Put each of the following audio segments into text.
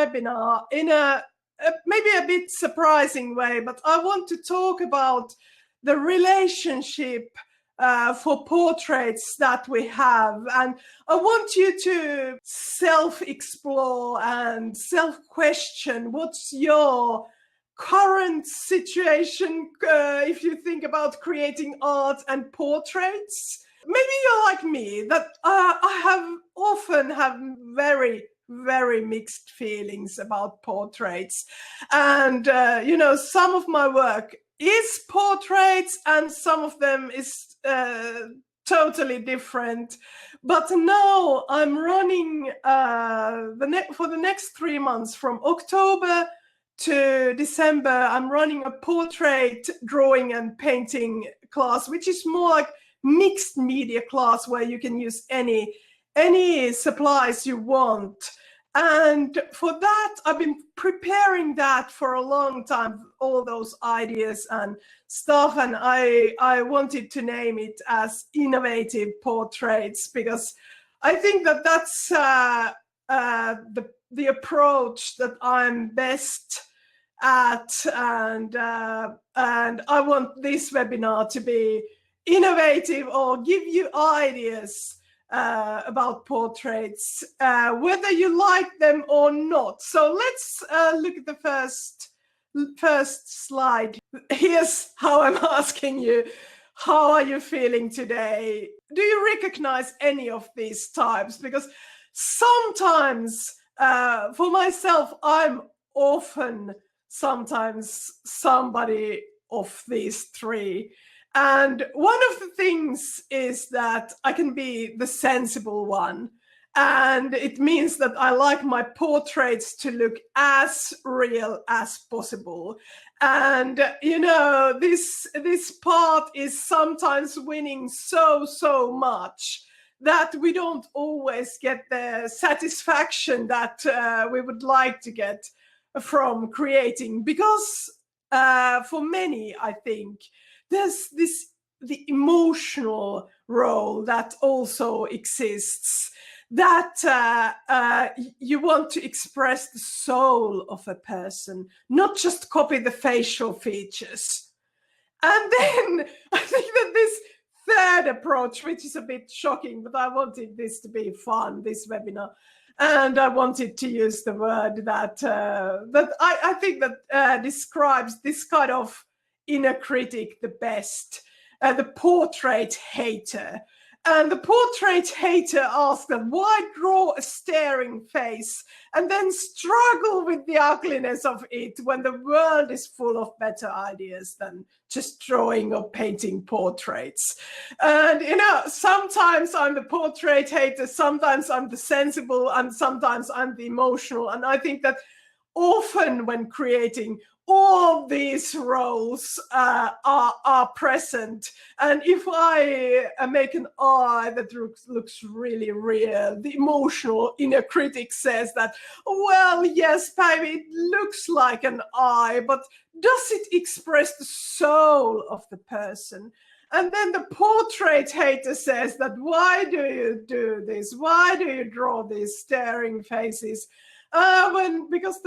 webinar in a maybe a bit surprising way, but I want to talk about the relationship for portraits that we have. And I want you to self-explore and self-question what's your current situation if you think about creating art and portraits. Maybe you're like me, that I often have very mixed feelings about portraits. And, some of my work is portraits and some of them is totally different. But now I'm running for the next 3 months, from October to December, I'm running a portrait drawing and painting class, which is more like mixed media class where you can use any supplies you want. And for that, I've been preparing that for a long time, all those ideas and stuff. And I wanted to name it as Innovative Portraits, because I think that that's the approach that I'm best at. And I want this webinar to be innovative or give you ideas about portraits, whether you like them or not. So let's look at the first slide. Here's how I'm asking you, how are you feeling today? Do you recognize any of these types? Because sometimes, for myself, I'm often sometimes somebody of these three. And one of the things is that I can be the sensible one. And it means that I like my portraits to look as real as possible. And, this part is sometimes winning so much that we don't always get the satisfaction that we would like to get from creating. Because for many, I think, there's the emotional role that also exists, that you want to express the soul of a person, not just copy the facial features. And then I think that this third approach, which is a bit shocking, but I wanted this to be fun, this webinar, and I wanted to use the word that I think that describes this kind of inner critic the best, the portrait hater. And the portrait hater asks them, why draw a staring face and then struggle with the ugliness of it when the world is full of better ideas than just drawing or painting portraits? And, sometimes I'm the portrait hater, sometimes I'm the sensible, and sometimes I'm the emotional. And I think that often when creating, all these roles are present. And if I make an eye that looks really real, the emotional inner critic says that, well, yes, baby, it looks like an eye, but does it express the soul of the person? And then the portrait hater says that, why do you do this? Why do you draw these staring faces? Because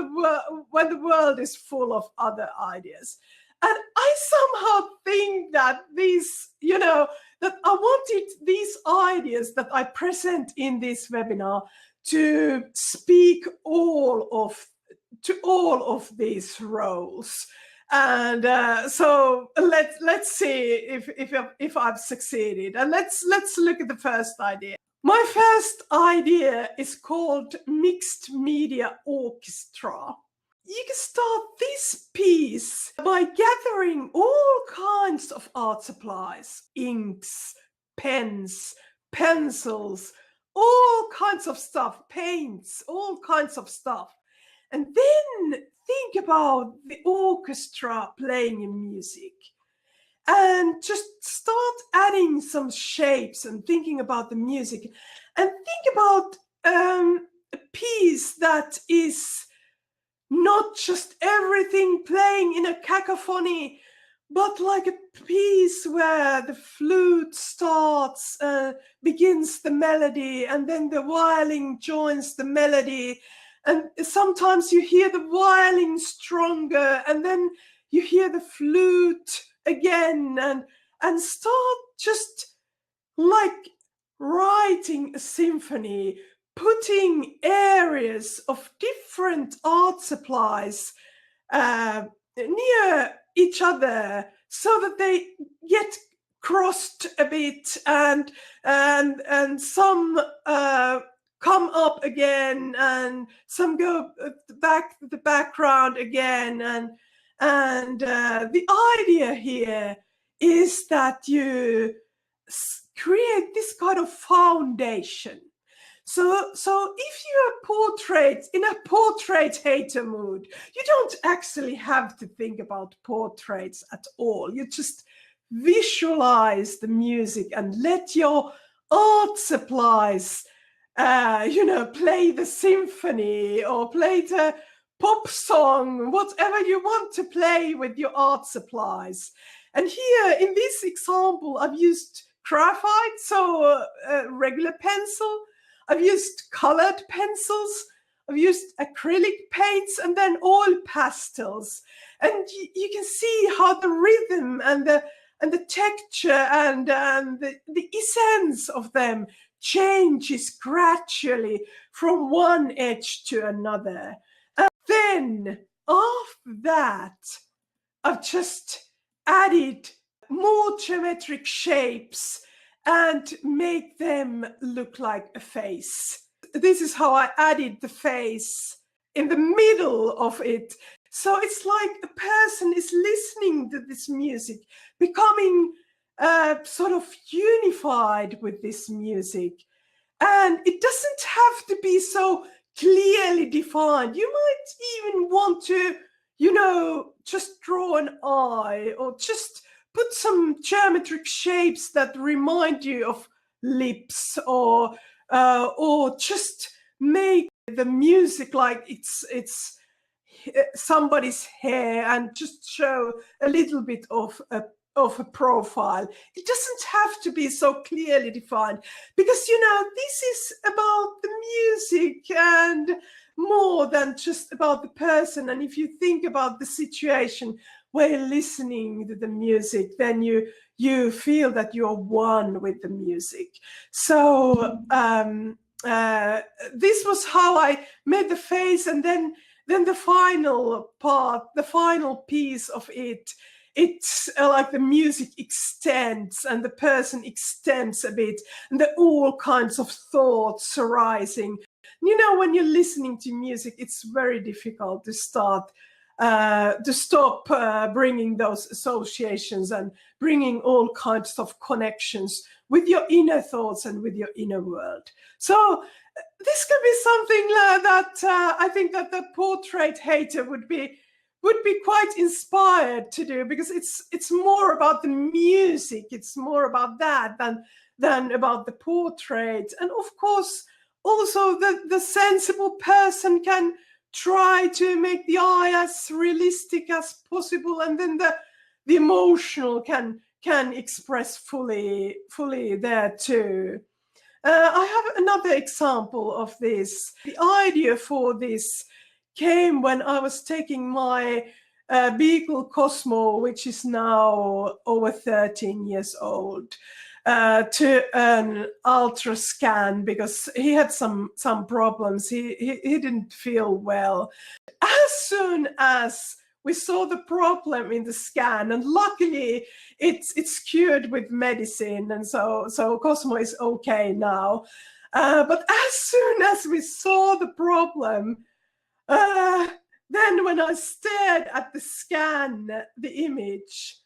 when the world is full of other ideas. And I somehow think that these, that I wanted these ideas that I present in this webinar to speak to all of these roles. And so let's see if I've succeeded. And let's look at the first idea. My first idea is called Mixed Media Orchestra. You can start this piece by gathering all kinds of art supplies, inks, pens, pencils, all kinds of stuff, paints, all kinds of stuff. And then think about the orchestra playing in music. And just start adding some shapes and thinking about the music. And think about a piece that is not just everything playing in a cacophony, but like a piece where the flute starts, begins the melody, and then the violin joins the melody. and sometimes you hear the violin stronger, and then you hear the flute again, and start just like writing a symphony, putting areas of different art supplies near each other so that they get crossed a bit, and some come up again, and some go back to the background again, and the idea here is that you create this kind of foundation. So if you're in a portrait hater mood, you don't actually have to think about portraits at all. You just visualize the music and let your art supplies, play the symphony or play the pop song, whatever you want to play with your art supplies. And here in this example, I've used graphite, so regular pencil. I've used colored pencils. I've used acrylic paints, and then oil pastels. And you can see how the rhythm and the texture and the essence of them changes gradually from one edge to another. And then after that, I've just added more geometric shapes and make them look like a face. This is how I added the face in the middle of it. So it's like a person is listening to this music, becoming sort of unified with this music. And it doesn't have to be so clearly defined. You might even want to, just draw an eye, or just put some geometric shapes that remind you of lips, or just make the music like it's somebody's hair, and just show a little bit of a profile. It doesn't have to be so clearly defined, because this is about the music and more than just about the person. And if you think about the situation where you're listening to the music, then you feel that you're one with the music. So this was how I made the face, and then the final part, the final piece of it's like the music extends and the person extends a bit, and there are all kinds of thoughts arising. When you're listening to music, it's very difficult to stop bringing those associations and bringing all kinds of connections with your inner thoughts and with your inner world. So this could be something that I think that the portrait hater would be quite inspired to do, because it's more about the music. It's more about that than about the portrait. And of course, also the sensible person can try to make the eye as realistic as possible, and then the emotional can express fully there too. I have another example of this. The idea for this came when I was taking my beagle Cosmo, which is now over 13 years old, to an ultra scan, because he had some problems. He didn't feel well. As soon as we saw the problem in the scan, and luckily it's cured with medicine, and so Cosmo is okay now. But as soon as we saw the problem, then when I stared at the scan, the image,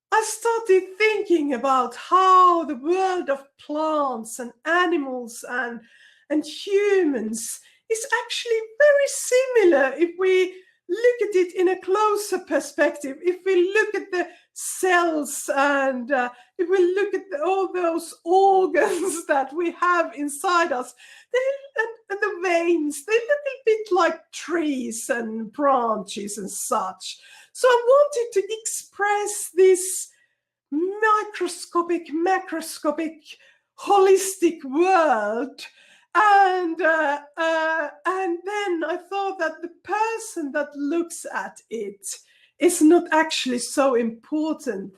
I started thinking about how the world of plants and animals and humans is actually very similar if we look at it in a closer perspective. If we look at the cells, and if we look at all those organs that we have inside us, and the veins, they look a bit like trees and branches and such. So I wanted to express this microscopic, macroscopic, holistic world And then I thought that the person that looks at it is not actually so important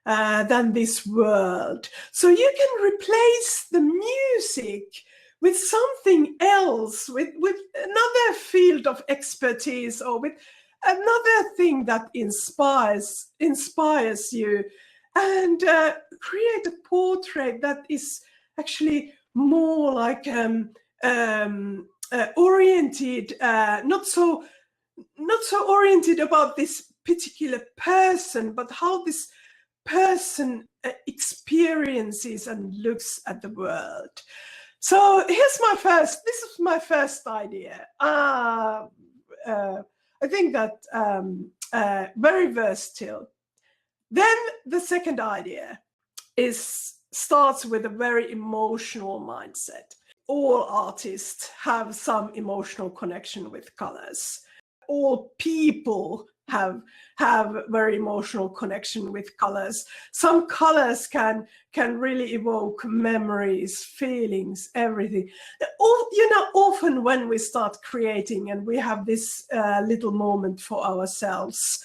than this world. So you can replace the music with something else, with another field of expertise, or with another thing that inspires you, and create a portrait that is actually more like oriented, not so oriented about this particular person, but how this person experiences and looks at the world. So this is my first idea. I think that very versatile. Then the second idea starts with a very emotional mindset. All artists have some emotional connection with colors. All people have very emotional connection with colors. Some colors can really evoke memories, feelings, everything. Often when we start creating and we have this little moment for ourselves,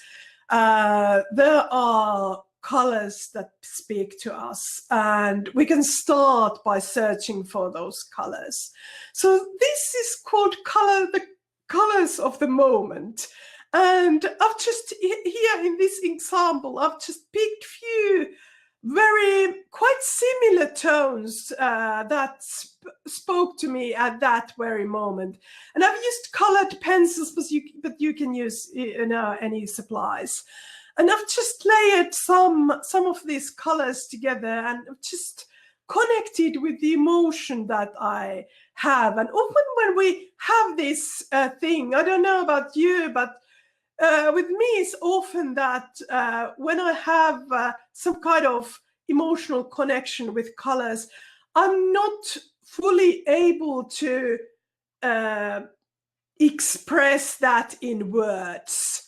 there are colors that speak to us, and we can start by searching for those colors. So this is called the colors of the moment. And I've just, here in this example, I've just picked few very quite similar tones that spoke to me at that very moment. And I've used colored pencils, but you can use any supplies. And I've just layered some of these colors together, and I've just connected with the emotion that I have. And often when we have this thing, I don't know about you, but with me, it's often that when I have some kind of emotional connection with colors, I'm not fully able to express that in words.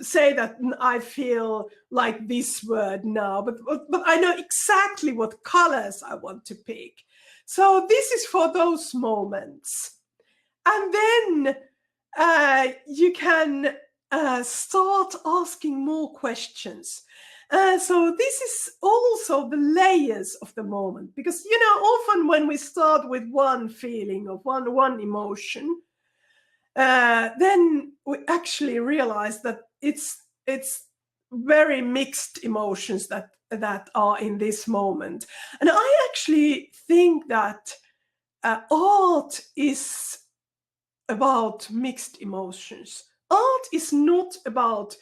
Say that I feel like this word now, but I know exactly what colors I want to pick. So this is for those moments. And then you can start asking more questions. So this is also the layers of the moment, because often when we start with one feeling of one emotion, then we actually realize that it's very mixed emotions that are in this moment. And I actually think that art is about mixed emotions. Art is not about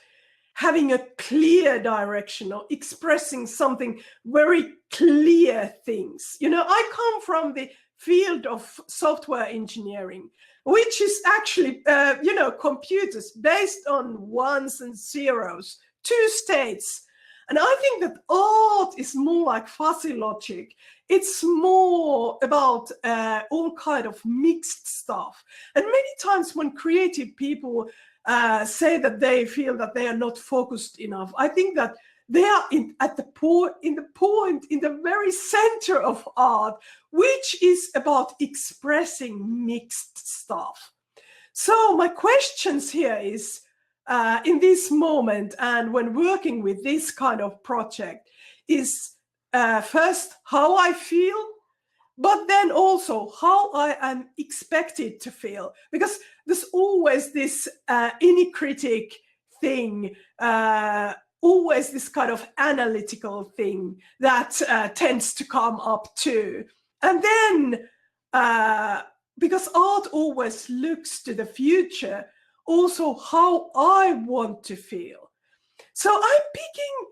having a clear direction or expressing something very clear things. I come from the field of software engineering, which is actually, computers based on ones and zeros, two states. And I think that art is more like fuzzy logic. It's more about all kind of mixed stuff. And many times when creative people say that they feel that they are not focused enough, I think that they are in the very center of art, which is about expressing mixed stuff. So my questions here is, in this moment and when working with this kind of project, is first how I feel, but then also how I am expected to feel, because there's always this inner critic thing, always this kind of analytical thing that tends to come up too. And then, because art always looks to the future, also how I want to feel. So I'm picking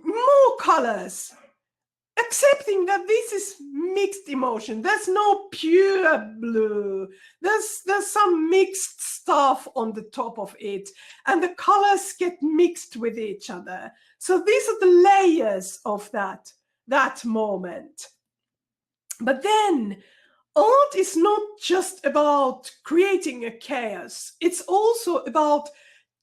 more colors, accepting that this is mixed emotion. There's no pure blue. There's some mixed stuff on the top of it, and the colors get mixed with each other. So these are the layers of that moment. But then art is not just about creating a chaos. It's also about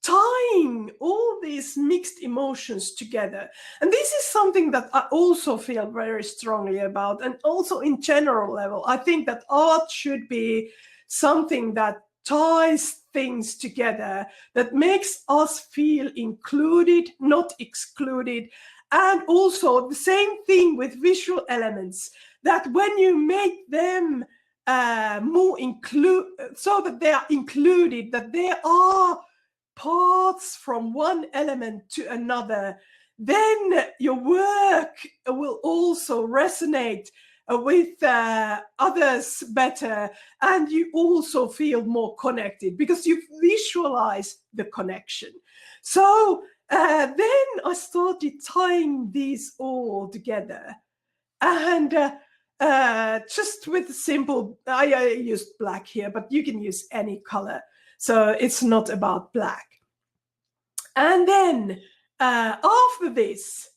tying all these mixed emotions together. And this is something that I also feel very strongly about. And also in general level, I think that art should be something that ties things together, that makes us feel included, not excluded. And also the same thing with visual elements, that when you make them more so that they are included, that they are parts from one element to another, then your work will also resonate with others better, and you also feel more connected because you visualize the connection. So then I started tying these all together, and just with simple, I used black here, but you can use any color. So it's not about black. And then after this,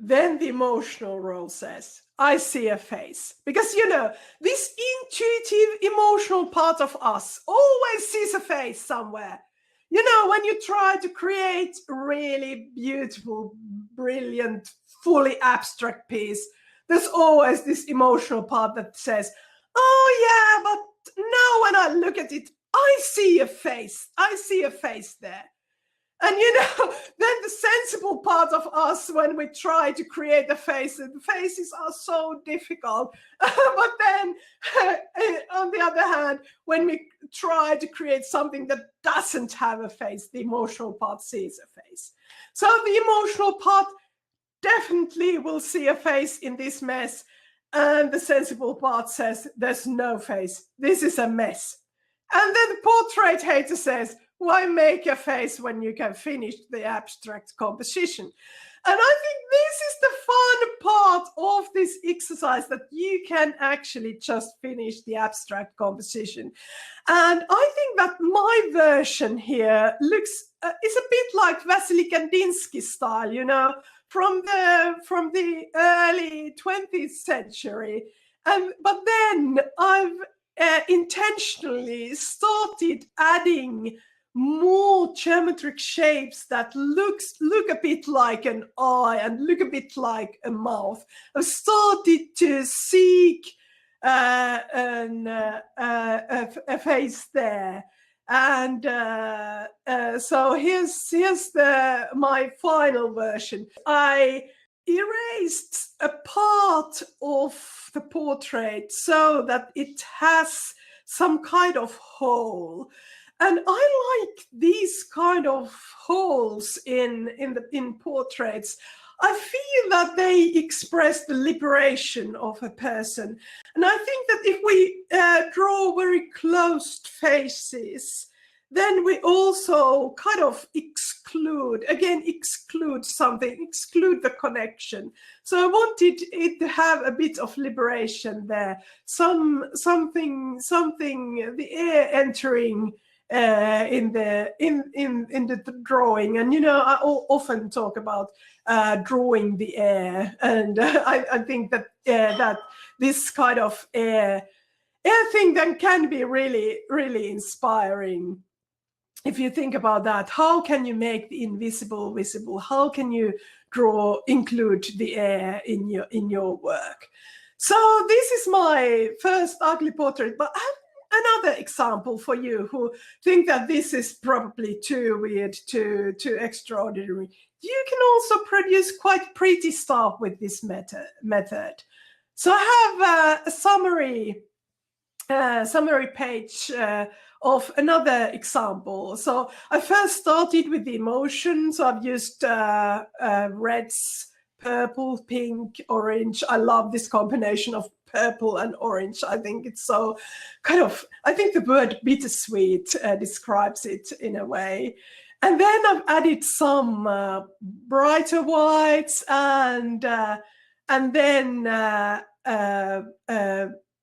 then the emotional role says, I see a face. Because, you know, this intuitive emotional part of us always sees a face somewhere. You know, when you try to create a really beautiful, brilliant, fully abstract piece, there's always this emotional part that says, oh yeah, but now when I look at it, I see a face. I see a face there. And you know, then the sensible part of us, when we try to create a face, the faces are so difficult. But then, on the other hand, when we try to create something that doesn't have a face, the emotional part sees a face. So the emotional part definitely will see a face in this mess. And the sensible part says, there's no face. This is a mess. And then the portrait hater says, why make a face when you can finish the abstract composition? And I think this is the fun part of this exercise, that you can actually just finish the abstract composition. And I think that my version here looks is a bit like Vasily Kandinsky style, you know, from the early 20th century. But then I've intentionally started adding more geometric shapes that look a bit like an eye and look a bit like a mouth. I've started to seek a face there, and so here's my final version. I erased a part of the portrait so that it has some kind of hole. And I like these kind of holes in portraits. I feel that they express the liberation of a person. And I think that if we draw very closed faces, then we also kind of exclude something, exclude the connection. So I wanted it to have a bit of liberation there, something, the air entering in the drawing. And you know, I often talk about drawing the air, and I think that that this kind of air thing then can be really, really inspiring. If you think about that, how can you make the invisible visible? How can you include the air in your work? So this is my first ugly portrait, but I have another example for you who think that this is probably too weird, too extraordinary. You can also produce quite pretty stuff with this method. So I have a summary page of another example. So I first started with the emotion. So I've used reds, purple, pink, orange. I love this combination of purple and orange. I think it's so I think the word bittersweet describes it in a way. And then I've added some brighter whites, and then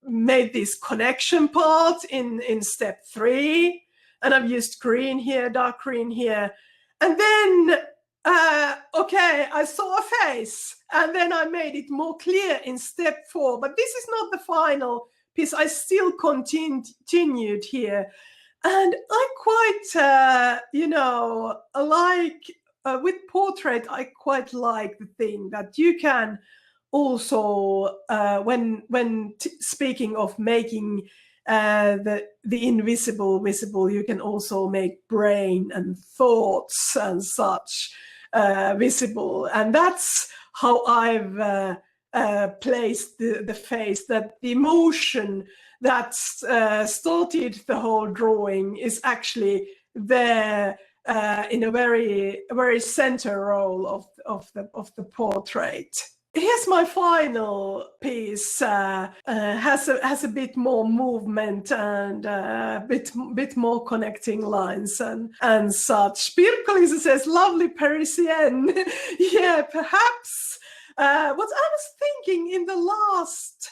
made this connection part in step 3, and I've used green here, dark green here, and then okay, I saw a face, and then I made it more clear in step 4. But this is not the final piece. I still continued here, And I quite, like with portrait, I quite like the thing that you can also, when speaking of making the invisible visible, you can also make brain and thoughts and such visible, and that's how I've placed the face, that the emotion that started the whole drawing is actually there in a very center role of the portrait. Here's my final piece. Has a bit more movement and a bit more connecting lines and such. Pirkko-Liisa says, "Lovely Parisienne." Yeah, perhaps. What I was thinking in the last,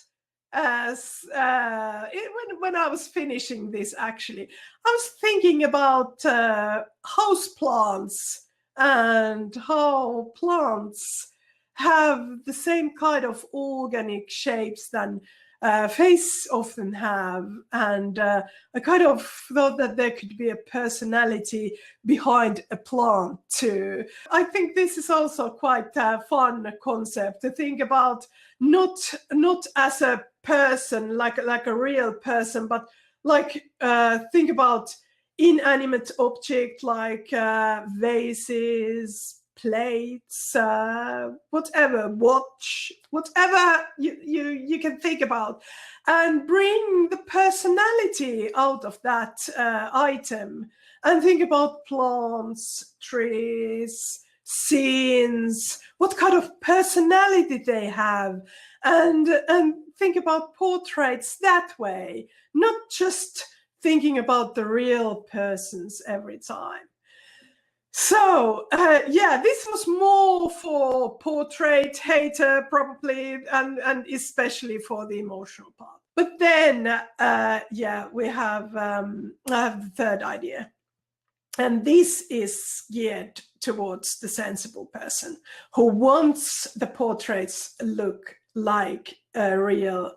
when I was finishing this, actually, I was thinking about house plants and how plants have the same kind of organic shapes than face often have, and I kind of thought that there could be a personality behind a plant too. I think this is also quite a fun concept to think about, not as a person, like a real person, but like think about inanimate object like vases, plates, whatever, watch, whatever you can think about, and bring the personality out of that item, and think about plants, trees, scenes, what kind of personality they have, and think about portraits that way, not just thinking about the real persons every time. So yeah, this was more for portrait hater probably, and especially for the emotional part. But then yeah, we have I have the third idea, and this is geared towards the sensible person who wants the portraits look like a really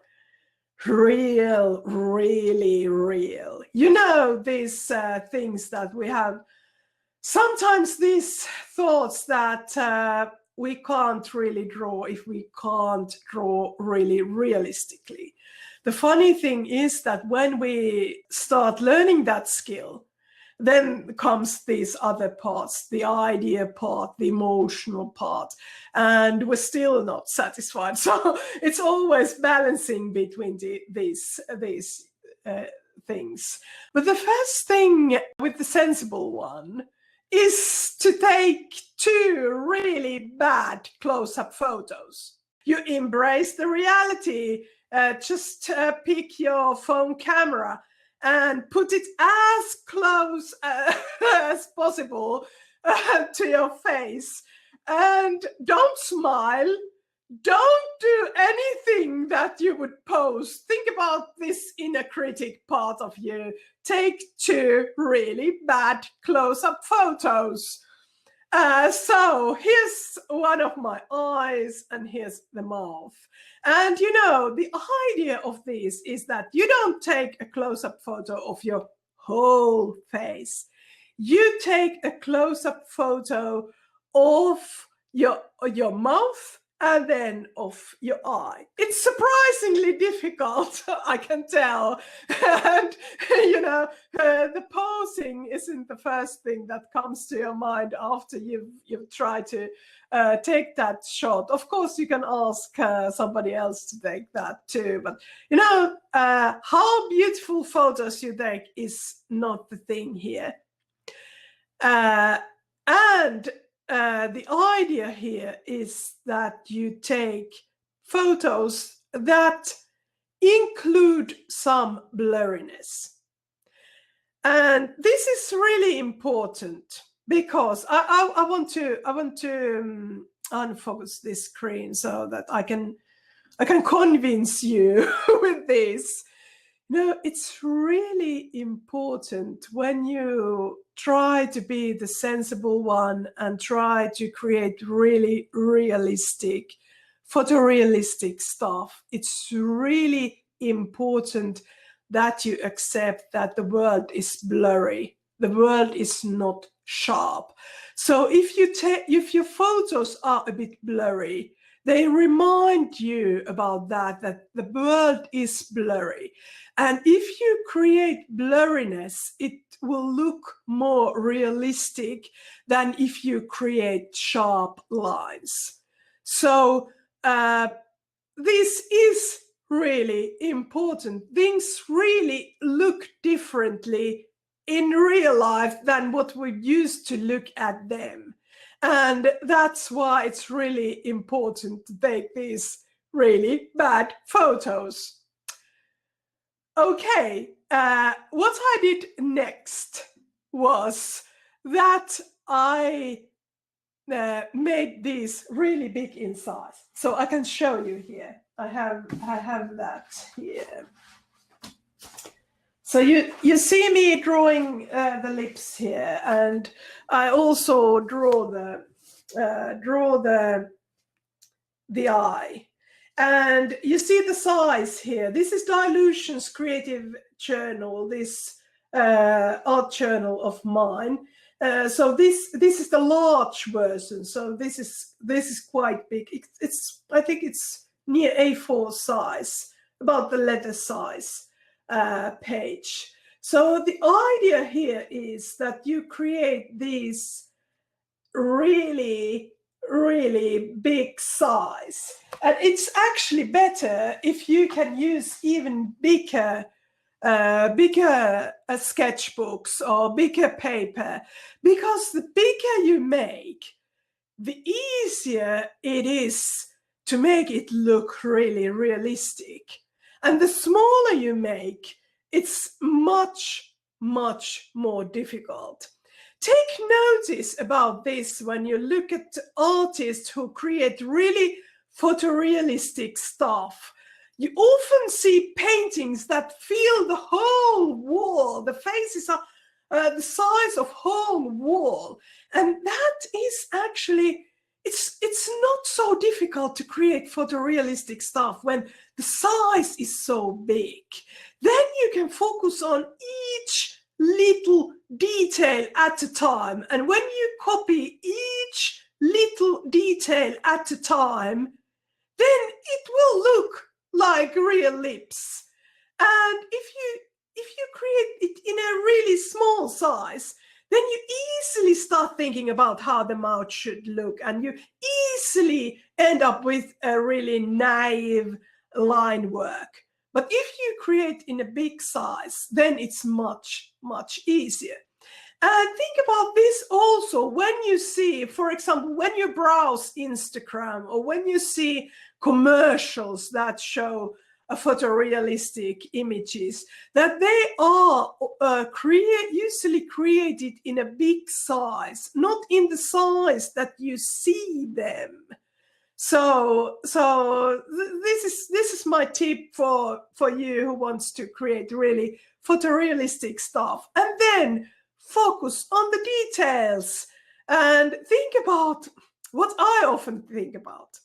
real. You know, these things that we have. Sometimes these thoughts that we can't really draw if we can't draw really realistically. The funny thing is that when we start learning that skill, then comes these other parts, the idea part, the emotional part, and we're still not satisfied. So it's always balancing between these things. But the first thing with the sensible one is to take 2 really bad close-up photos. You embrace the reality. Just pick your phone camera and put it as close as possible to your face. And don't smile. Don't do anything that you would pose. Think about this inner critic part of you. Take 2 really bad close-up photos. So here's one of my eyes, and here's the mouth. And you know, the idea of this is that you don't take a close-up photo of your whole face. You take a close-up photo of your mouth and then of your eye. It's surprisingly difficult, I can tell. And, you know, the posing isn't the first thing that comes to your mind after you've tried to take that shot. Of course, you can ask somebody else to take that too. But, you know, how beautiful photos you take is not the thing here. And the idea here is that you take photos that include some blurriness. And this is really important because I want to unfocus this screen so that I can convince you with this. No, it's really important when you try to be the sensible one and try to create really realistic, photorealistic stuff. It's really important that you accept that the world is blurry. The world is not sharp. So if your photos are a bit blurry, they remind you about that the world is blurry. And if you create blurriness, it will look more realistic than if you create sharp lines. So this is really important. Things really look differently in real life than what we used to look at them. And that's why it's really important to take these really bad photos. Okay, what I did next was that I made these really big in size. So I can show you here. I have that here. So you see me drawing the lips here, and I also draw the eye. And you see the size here. This is Dilution's creative journal, this art journal of mine. So this is the large version. So this is quite big. I think it's near A4 size, about the letter size page. So the idea here is that you create these really big size, and it's actually better if you can use even bigger sketchbooks or bigger paper, because the bigger you make, the easier it is to make it look really realistic. And the smaller you make, it's much more difficult. Take notice about this when you look at artists who create really photorealistic stuff. You often see paintings that fill the whole wall. The faces are the size of whole wall. And that is actually, it's not so difficult to create photorealistic stuff when the size is so big. Then you can focus on each little detail at a time. And when you copy each little detail at a time, then it will look like real lips. And if you create it in a really small size, then you easily start thinking about how the mouth should look, and you easily end up with a really naive line work. But if you create in a big size, then it's much easier. And think about this also when you see, for example, when you browse Instagram or when you see commercials that show photorealistic images, that they are usually created in a big size, not in the size that you see them. So this is my tip for you who wants to create really photorealistic stuff. And then focus on the details and think about what I often think about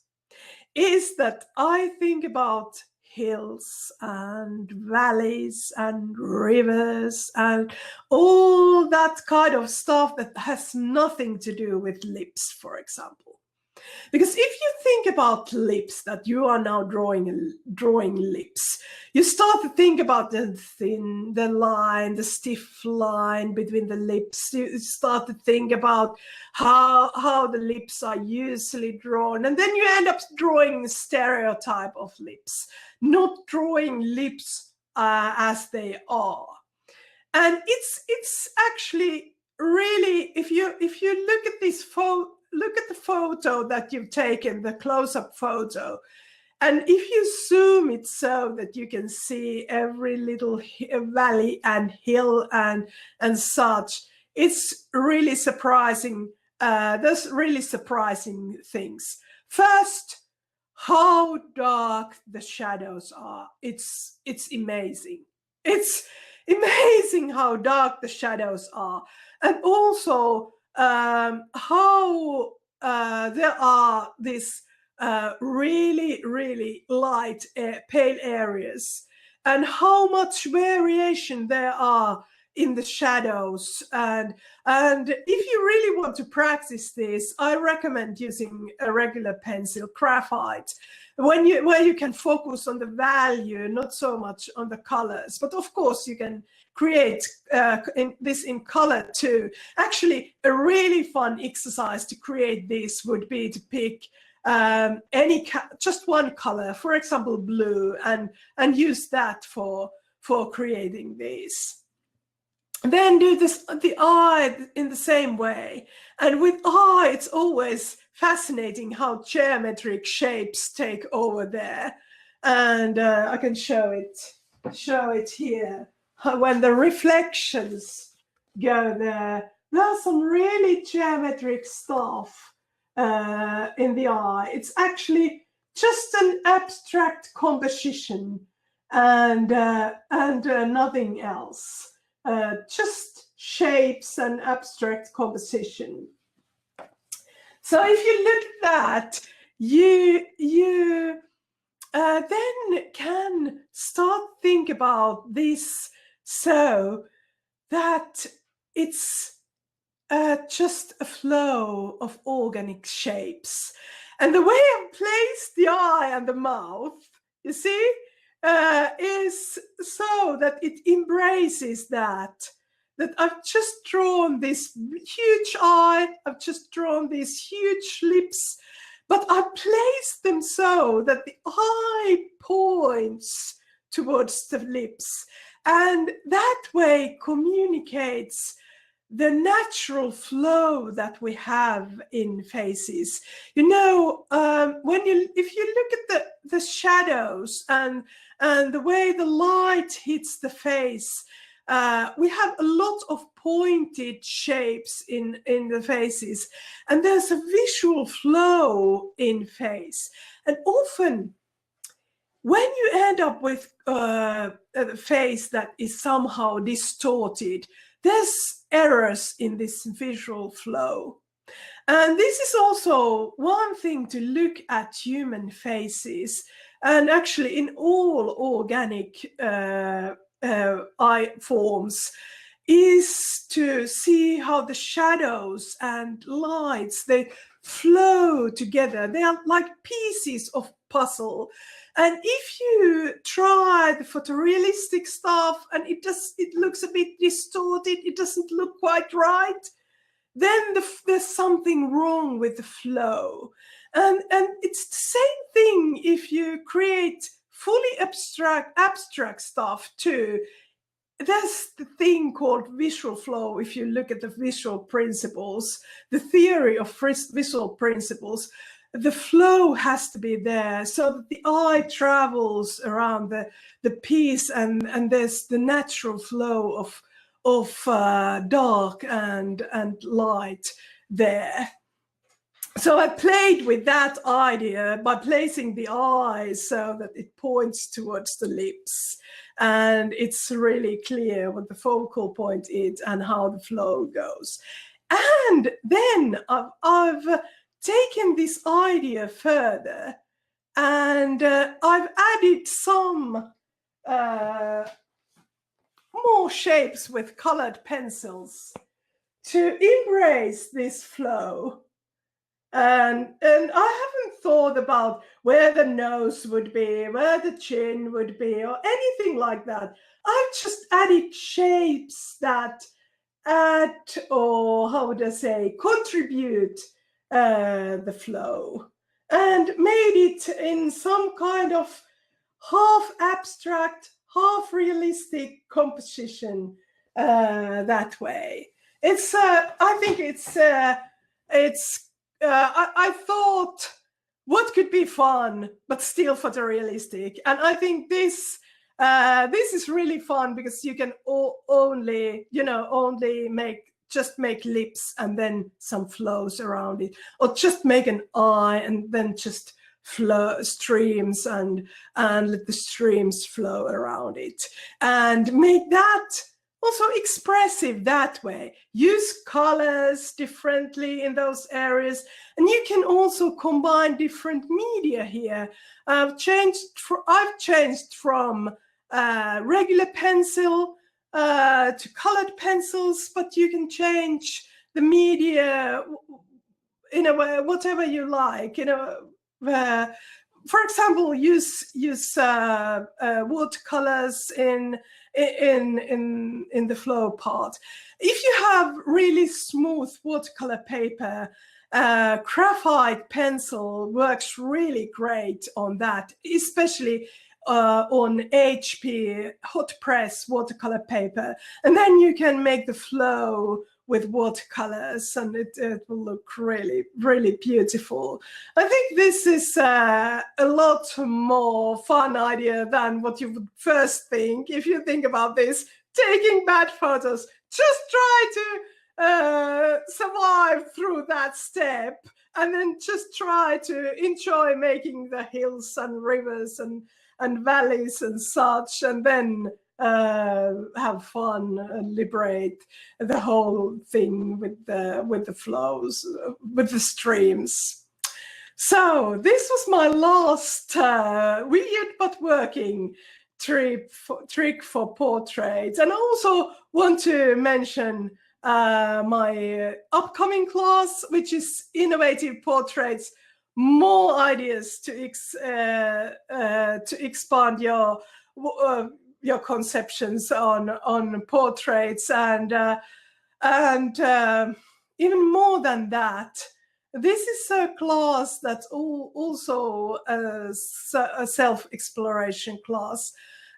is that I think about hills and valleys and rivers and all that kind of stuff that has nothing to do with lips, for example. Because if you think about lips, that you are now drawing lips, you start to think about the line, the stiff line between the lips. You start to think about how the lips are usually drawn. And then you end up drawing the stereotype of lips, not drawing lips as they are. And it's actually really, if you look at this look at the photo that you've taken, the close-up photo, and if you zoom it so that you can see every little valley and hill and such, it's really surprising. There's really surprising things. First, how dark the shadows are. It's amazing. It's amazing how dark the shadows are, and also how there are these really light pale areas, and how much variation there are in the shadows. And if you really want to practice this, I recommend using a regular pencil, graphite, where you can focus on the value, not so much on the colors. But of course, you can create this in color too. Actually, a really fun exercise to create this would be to pick just one color, for example, blue, and use that for creating this. Then do the eye in the same way. And with eye, it's always fascinating how geometric shapes take over there. And I can show it here. When the reflections go there, there's some really geometric stuff in the eye. It's actually just an abstract composition and nothing else. Just shapes and abstract composition. So if you look at that, you then can start think about this, so that it's just a flow of organic shapes. And the way I've placed the eye and the mouth, you see, is so that it embraces that I've just drawn this huge eye, I've just drawn these huge lips, but I placed them so that the eye points towards the lips, and that way communicates the natural flow that we have in faces. You know, if you look at the shadows and the way the light hits the face, we have a lot of pointed shapes in the faces, and there's a visual flow in face. And often, when you end up with a face that is somehow distorted, there's errors in this visual flow. And this is also one thing to look at human faces, and actually in all organic eye forms, is to see how the shadows and lights, they flow together. They are like pieces of puzzle. And if you try the photorealistic stuff and it looks a bit distorted, it doesn't look quite right, then there's something wrong with the flow. And it's the same thing if you create fully abstract stuff too. There's the thing called visual flow. If you look at the visual principles, the theory of visual principles, the flow has to be there so that the eye travels around the piece, and there's the natural flow of dark and light there. So I played with that idea by placing the eye so that it points towards the lips, and it's really clear what the focal point is and how the flow goes. And then I've taken this idea further, and I've added some more shapes with colored pencils to embrace this flow. And I haven't thought about where the nose would be, where the chin would be, or anything like that. I've just added shapes that add, or how would I say, contribute the flow, and made it in some kind of half abstract, half realistic composition that way. It's I think I thought, what could be fun but still photorealistic? And I think this is really fun, because you can only make lips and then some flows around it, or just make an eye and then just streams and let the streams flow around it, and make that also expressive that way. Use colors differently in those areas, and you can also combine different media here. I've changed from regular pencil to colored pencils, but you can change the media in a way, whatever you like. For example, use watercolors in the flow part. If you have really smooth watercolor paper, graphite pencil works really great on that, especially on HP hot press watercolor paper. And then you can make the flow with watercolors, and it will look really, really beautiful. I think this is a lot more fun idea than what you would first think. If you think about this, taking bad photos, just try to survive through that step, and then just try to enjoy making the hills and rivers and valleys and such, and then have fun and liberate the whole thing with the flows, with the streams. So this was my last weird but working trick for portraits. And I also want to mention my upcoming class, which is Innovative Portraits, more ideas to expand your conceptions on portraits, and even more than that, this is a class that's also a self-exploration class,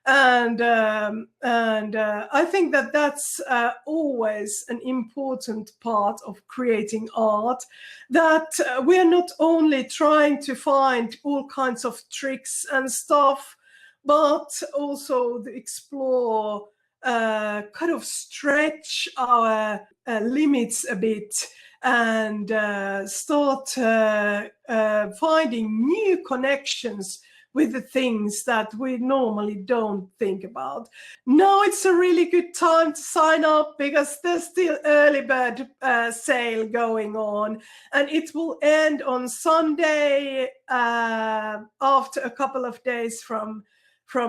and I think that that's always an important part of creating art, that we are not only trying to find all kinds of tricks and stuff, but also to explore, kind of stretch our limits a bit, and start finding new connections with the things that we normally don't think about. Now it's a really good time to sign up, because there's still early bird sale going on, and it will end on Sunday after a couple of days from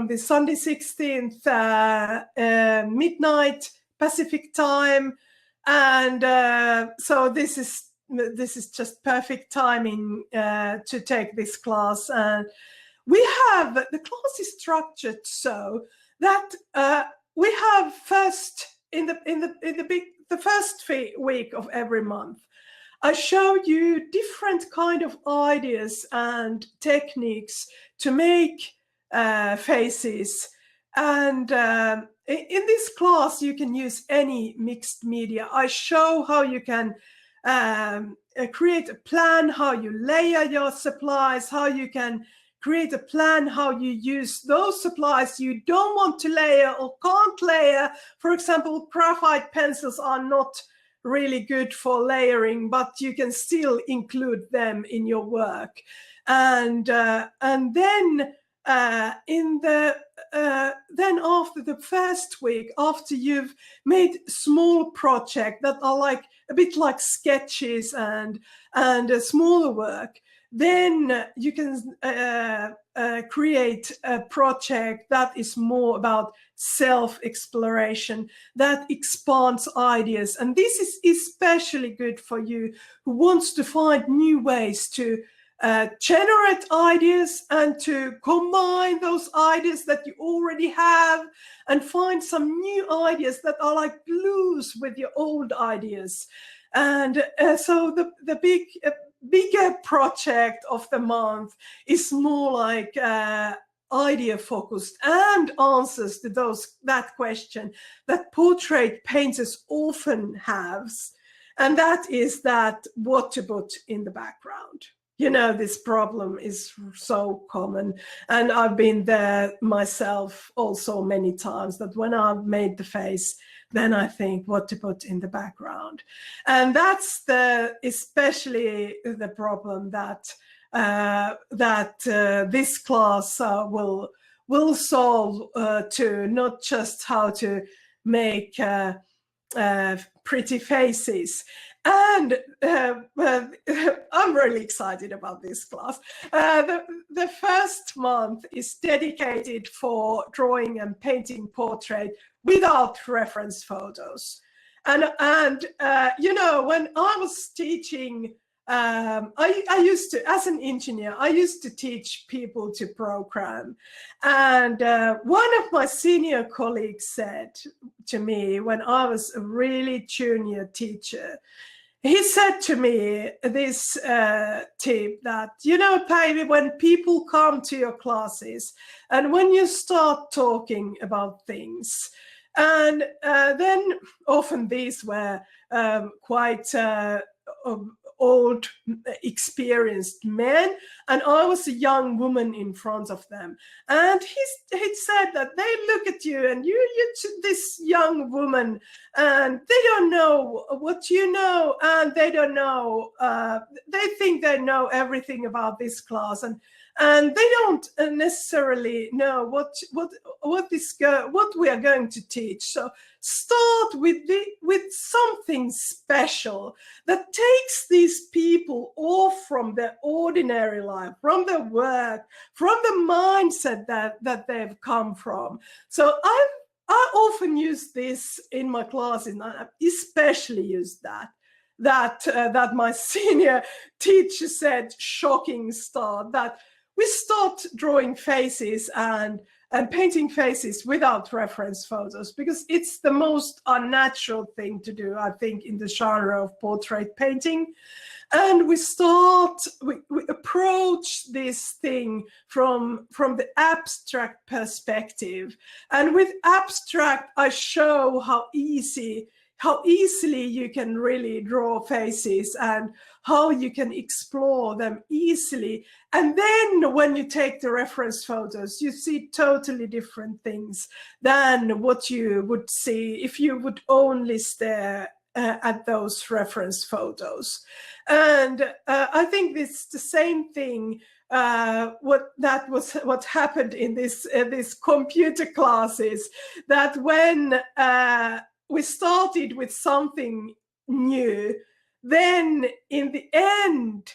the Sunday 16th, midnight Pacific time. And so this is just perfect timing to take this class. And the class is structured so that we have first in the first week of every month, I show you different kind of ideas and techniques to make faces. And in this class, you can use any mixed media. I show how you can create a plan, how you layer your supplies, how you can create a plan, how you use those supplies you don't want to layer or can't layer. For example, graphite pencils are not really good for layering, but you can still include them in your work. And then then after the first week, after you've made small projects that are like a bit like sketches and a smaller work, then you can create a project that is more about self-exploration, that expands ideas. And this is especially good for you who wants to find new ways to generate ideas and to combine those ideas that you already have and find some new ideas that are like glues with your old ideas. And so the bigger project of the month is more like idea focused and answers to that question that portrait painters often have, and that is that what to put in the background. You know, this problem is so common, and I've been there myself also many times, that when I've made the face, then I think what to put in the background. And that's especially the problem that this class will solve, to not just how to make pretty faces. And I'm really excited about this class. The first month is dedicated for drawing and painting portrait without reference photos. And you know, when I was teaching, I used to, as an engineer, I used to teach people to program. And one of my senior colleagues said to me when I was a really junior teacher, he said to me this tip that, you know, Päivi, when people come to your classes and when you start talking about things, and then often these were quite old, experienced men, and I was a young woman in front of them. And he said that they look at you and you're this young woman, and they don't know what you know, and they don't know, they think they know everything about this class, and they don't necessarily know what we are going to teach. So start with something special that takes these people off from their ordinary life, from their work, from the mindset that they've come from. So I often use this in my classes, and I especially use that my senior teacher said, shocking start, that we start drawing faces and painting faces without reference photos, because it's the most unnatural thing to do, I think, in the genre of portrait painting. And we approach this thing from the abstract perspective. And with abstract, I show how easily you can really draw faces and how you can explore them easily. And then when you take the reference photos, you see totally different things than what you would see if you would only stare at those reference photos. And I think this is the same thing what happened in this computer classes, that when we started with something new, then in the end,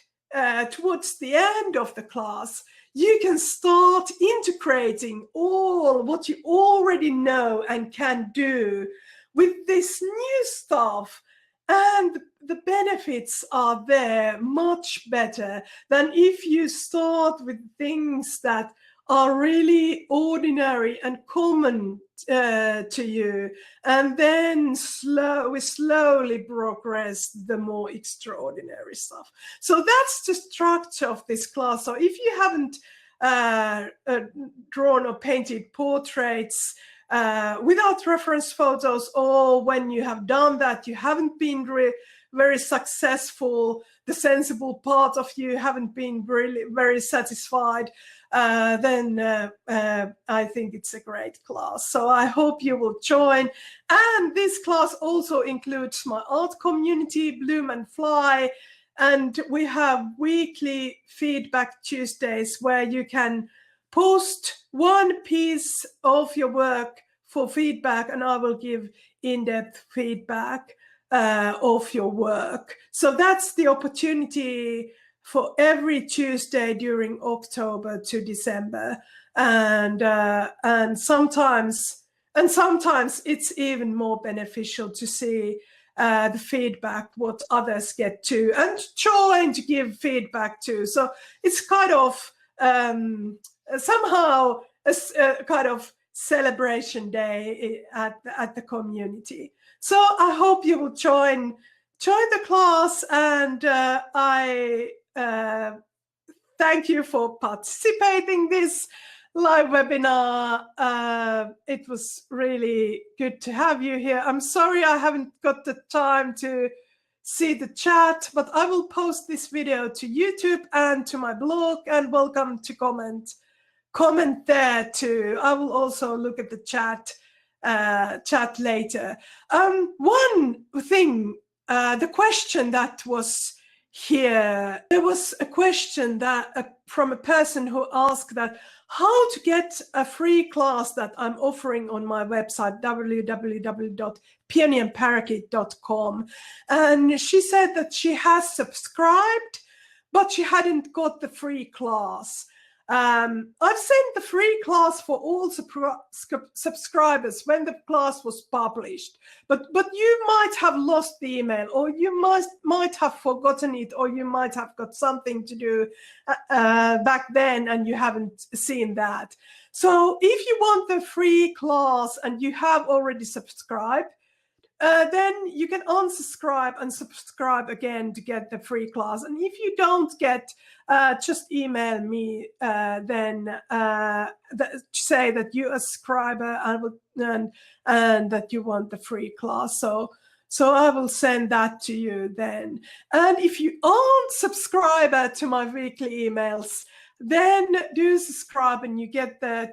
towards the end of the class, you can start integrating all what you already know and can do with this new stuff. And the benefits are there much better than if you start with things that are really ordinary and common to you, and then we slowly progress the more extraordinary stuff. So that's the structure of this class. So if you haven't drawn or painted portraits without reference photos, or when you have done that, you haven't been very successful, the sensible part of you haven't been really very satisfied, then I think it's a great class. So I hope you will join. And this class also includes my art community, Bloom and Fly. And we have weekly feedback Tuesdays where you can post one piece of your work for feedback, and I will give in-depth feedback of your work. So that's the opportunity for every Tuesday during October to December, and sometimes it's even more beneficial to see the feedback what others get to, and join to give feedback to. So it's kind of somehow a kind of celebration day at the community. So I hope you will join the class, and I thank you for participating this live webinar. It was really good to have you here. I'm sorry I haven't got the time to see the chat, but I will post this video to YouTube and to my blog, and welcome to comment there too. I will also look at the chat later. One thing, the question that was here. There was a question that from a person who asked that how to get a free class that I'm offering on my website, www.peonyandparakeet.com. And she said that she has subscribed, but she hadn't got the free class. I've sent the free class for all subscribers when the class was published, but you might have lost the email, or you might have forgotten it, or you might have got something to do back then and you haven't seen that. So if you want the free class and you have already subscribed, then you can unsubscribe and subscribe again to get the free class. And if you don't get, just email me then say that you're a subscriber and that you want the free class. So I will send that to you then. And if you aren't subscriber to my weekly emails, then do subscribe and you get the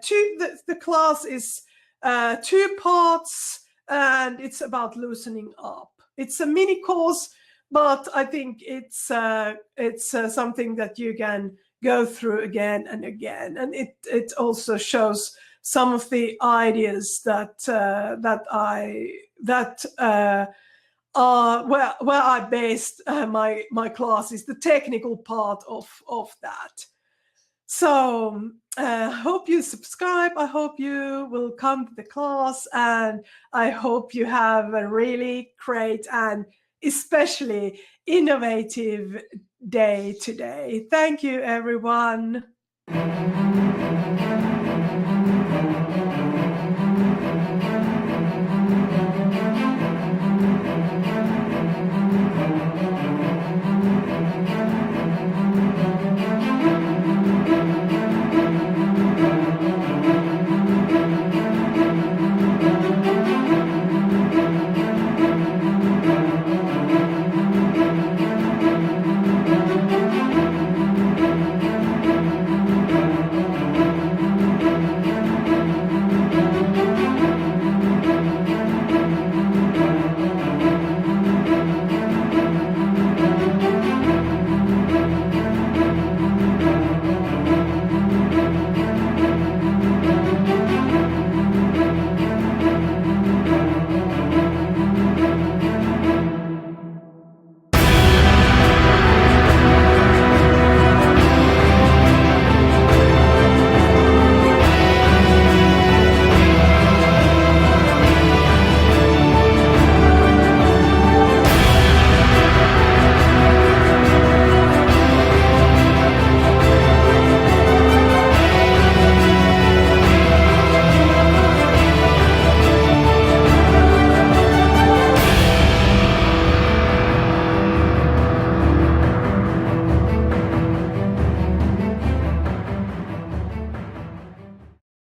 class is 2 parts. And it's about loosening up. It's a mini course, but I think it's something that you can go through again and again. And it also shows some of the ideas that where I based my classes, the technical part of that. So I hope you subscribe. I hope you will come to the class, and I hope you have a really great and especially innovative day today. Thank you, everyone.